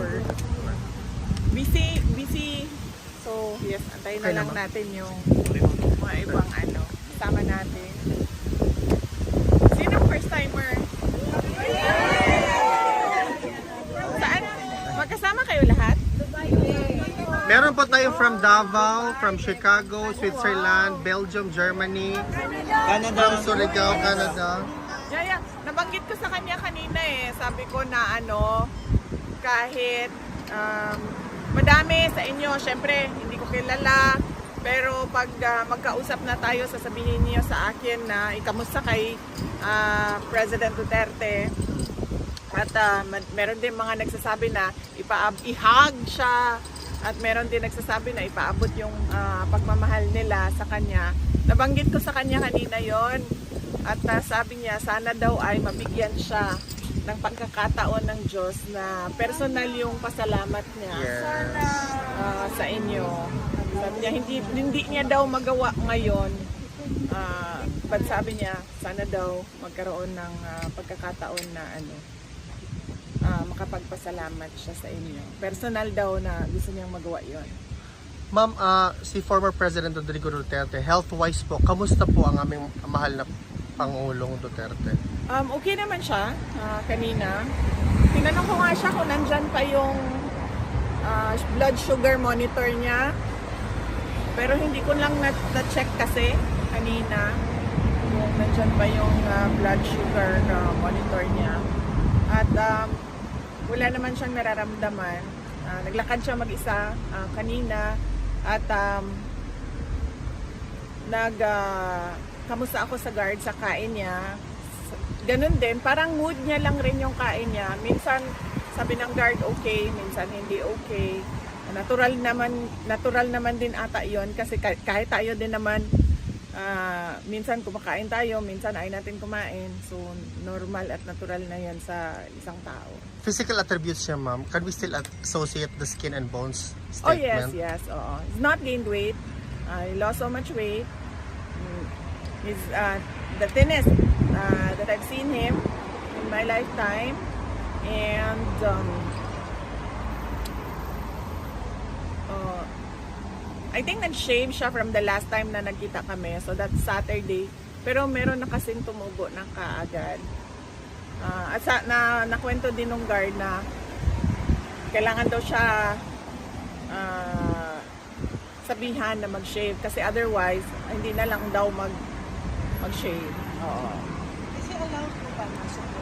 or busy. So, yes, antayin na lang natin yung mga ibang kasama natin. Sinong first timer? Saan? Magkasama kayo lahat? meron po tayo from Davao, from Chicago, Switzerland, Belgium, Germany, from Surigao, Canada. Yeah. Nabanggit ko sa kanya kanina Sabi ko na kahit madami sa inyo, syempre hindi ko kilala, pero pag magkausap na tayo, sasabihin niyo sa akin na ikamusta kay President Duterte. At meron din mga nagsasabi na i-hug siya, at meron din nagsasabi na ipaabot yung pagmamahal nila sa kanya. Nabanggit ko sa kanya kanina yon, at sabi niya sana daw ay mabigyan siya ng pagkakataon ng Diyos na personal yung pasalamat niya sa inyo. Sabi niya hindi niya daw magawa ngayon, but sabi niya sana daw magkaroon ng pagkakataon na makapagpasalamat siya sa inyo. Personal daw na gusto niyang magawa yon. Ma'am, si former President Rodrigo Duterte, health-wise po, kamusta po ang aming mahal na Pangulong Duterte? Okay naman siya kanina. Tinanong ko nga siya kung nandyan pa yung blood sugar monitor niya. Pero hindi ko lang na-check kasi kanina kung nandyan pa yung blood sugar monitor niya. At wala naman siyang nararamdaman. Naglakad siya mag-isa kanina at kamusta ako sa guard sa kain niya. Ganun din, parang mood niya lang rin yung kain niya. Minsan sabi ng guard okay, minsan hindi okay. Natural naman din ata yon, kasi kahit tayo din naman minsan kumakain tayo, minsan ay natin kumain. So normal at natural na yan sa isang tao. Physical attributes siya, ma'am. Can we still associate the skin and bones Oh statement? yes, oo. He's not gained weight. He lost so much weight. He's the thinnest that I've seen him in my lifetime. And I think nag-shave siya from the last time na nagkita kami. So that's Saturday. Pero meron na kasing tumubo ng kaagad. At nakwento din ng guard na kailangan daw siya sabihan na mag-shave, kasi otherwise hindi na lang daw mag-shave. Oo. Kasi allowed po ba masok po